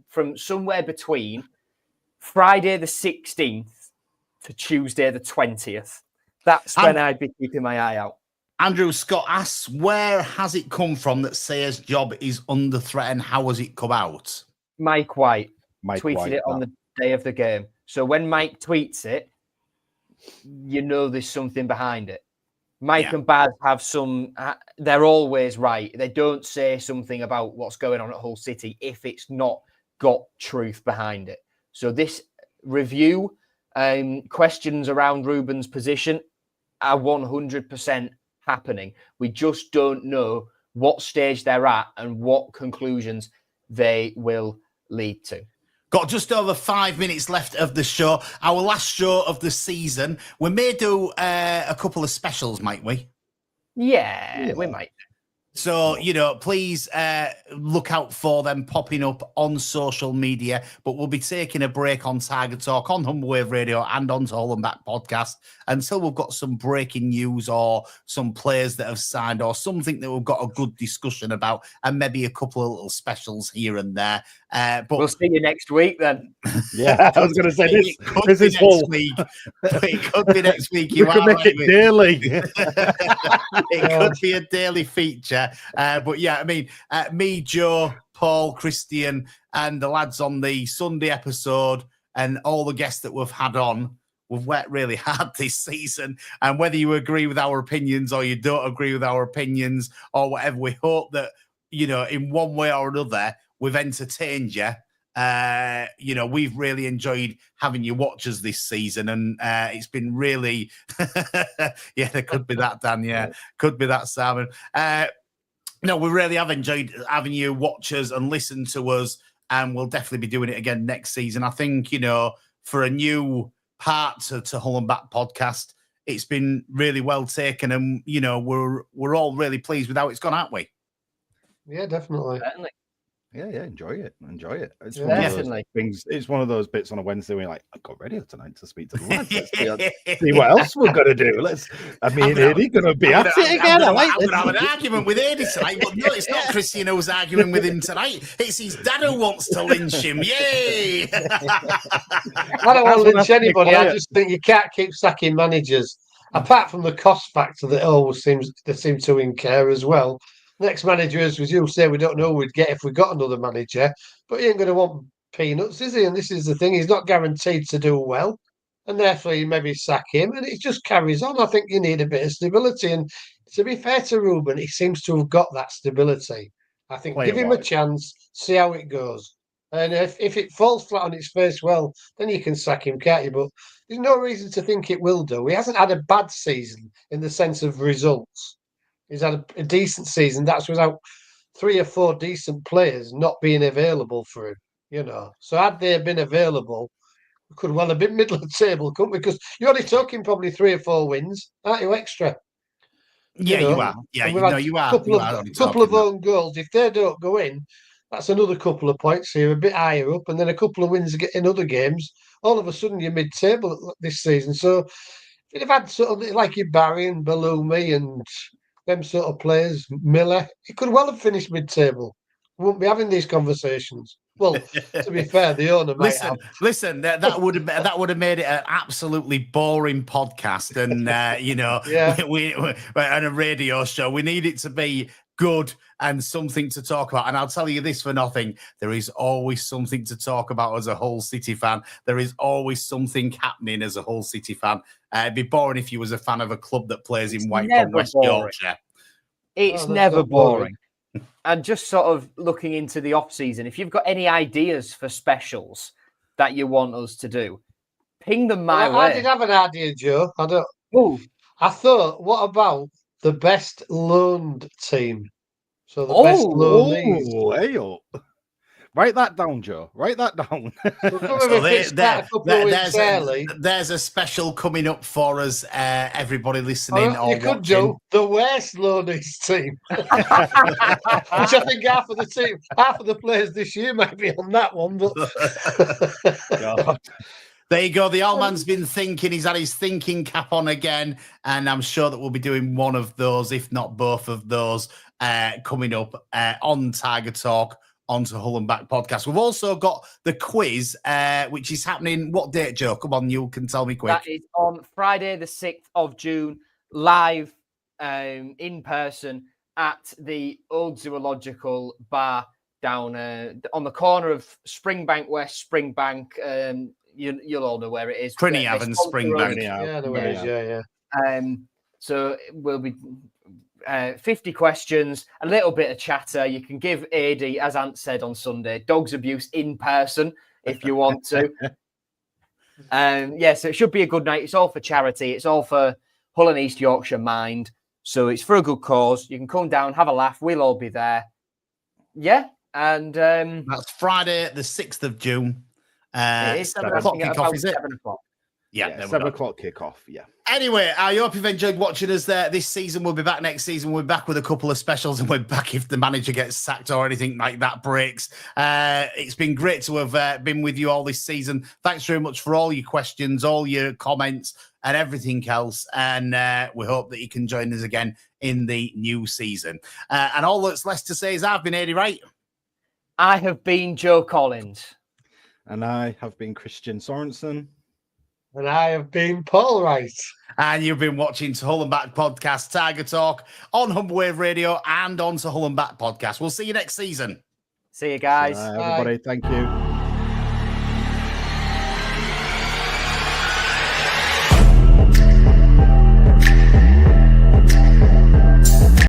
from somewhere between Friday the 16th to Tuesday the 20th. That's when I'd be keeping my eye out. Andrew Scott asks, where has it come from that Sayers' job is under threat and how has it come out? Mike White tweeted it on the day of the game. So when Mike tweets it, you know there's something behind it. Mike and Baz have they're always right. They don't say something about what's going on at Hull City if it's not got truth behind it. So this review, questions around Ruben's position are 100% happening. We just don't know what stage they're at and what conclusions they will lead to. Got just over 5 minutes left of the show. Our last show of the season. We may do a couple of specials, might we? Yeah, we might. So, please look out for them popping up on social media. But we'll be taking a break on Tiger Talk, on Humber Wave Radio and on Hull and Back podcast until we've got some breaking news or some players that have signed or something that we've got a good discussion about and maybe a couple of little specials here and there. But we'll see you next week then. Yeah, I was going to say this is next week. It could be next week. You can make it daily. It could be a daily feature. But yeah, I mean, me, Joe, Paul, Christian, and the lads on the Sunday episode and all the guests that we've had on, we've worked really hard this season. And whether you agree with our opinions or you don't agree with our opinions or whatever, we hope that, in one way or another, we've entertained you. We've really enjoyed having you watch us this season, and it's been really, there could be that, Dan. Yeah, could be that, Simon. No, we really have enjoyed having you watch us and listen to us, and we'll definitely be doing it again next season. I think, for a new part to Hull and Back podcast, it's been really well taken, and we're all really pleased with how it's gone, aren't we? Yeah, definitely. Certainly. Yeah, enjoy it. It's definitely. Things. It's one of those bits on a Wednesday where you're like, I got radio tonight to speak to the lads. Let's see what else we're gonna do. Eddie gonna be at it again. I'm gonna have an argument with Eddie tonight, but no, it's not Christian who's arguing with him tonight. It's his dad who wants to lynch him. Yay! I don't want to lynch anybody. I just think you can't keep sacking managers. Apart from the cost factor that always they seem to incur as well. Next manager, as you say, we don't know who we'd get if we got another manager, but he ain't going to want peanuts, is he? And this is the thing, he's not guaranteed to do well, and therefore you maybe sack him, and it just carries on. I think you need a bit of stability, and to be fair to Ruben, he seems to have got that stability. I think give him a chance, see how it goes, and if it falls flat on its face, well, then you can sack him, can't you? But there's no reason to think it will do. He hasn't had a bad season in the sense of results. He's had a decent season. That's without 3 or 4 decent players not being available for him, So had they been available, we could well have been middle of the table, couldn't we? Because you're only talking probably 3 or 4 wins, aren't you, extra? Yeah, you are. Yeah, you are. A couple of own goals. If they don't go in, that's another couple of points. So you're a bit higher up, and then a couple of wins in other games. All of a sudden, you're mid-table this season. So if you'd have had sort of like your Barry and Balumi and them sort of players, Miller, he could well have finished mid-table. We wouldn't be having these conversations. Well, to be fair, the owner might have. Listen, that would have made it an absolutely boring podcast, and we on a radio show, we need it to be good and something to talk about. And I'll tell you this for nothing: there is always something to talk about as a Hull City fan. There is always something happening as a Hull City fan. It'd be boring if you was a fan of a club that plays in White from West Yorkshire. It's never boring. And just sort of looking into the off season, if you've got any ideas for specials that you want us to do, ping them my way. I did have an idea, Joe. I thought, what about the best loaned team? So the best loanees. Write that down, Joe. Write that down. There's a special coming up for us, everybody listening. You could do the worst loanees team, which I think half of the players this year might be on that one. But there you go. The old man's been thinking. He's had his thinking cap on again, and I'm sure that we'll be doing one of those, if not both of those, coming up on Tiger Talk onto Hull and Back podcast. We've also got the quiz, which is happening. What date, Joe? Come on, you can tell me quick. That is on Friday, the 6th of June, live in person at the Old Zoological Bar down on the corner of Springbank West, Springbank. You'll all know where it is. Trinny Avon, Springbank. Yeah, the way yeah. So it will be 50 questions, a little bit of chatter. You can give AD, as Ant said on Sunday, dogs abuse in person if you want to. So it should be a good night. It's all for charity. It's all for Hull and East Yorkshire Mind. So it's for a good cause. You can come down, have a laugh. We'll all be there. Yeah. And that's Friday, the 6th of June. It is 7 o'clock kickoff, is it? 7 o'clock. Yeah, 7 o'clock kickoff. Yeah. Anyway, I hope you've enjoyed watching us there this season. We'll be back next season. We'll be back with a couple of specials, and we're back if the manager gets sacked or anything like that breaks. It's been great to have been with you all this season. Thanks very much for all your questions, all your comments, and everything else. And we hope that you can join us again in the new season. And all that's left to say is I've been Eddie Wright. I have been Joe Collins. And I have been Christian Sorensen. And I have been Paul Wright. And you've been watching Hull and Back Podcast, Tiger Talk on Humber Wave Radio and on Hull and Back Podcast. We'll see you next season. See you guys. Everybody, thank you.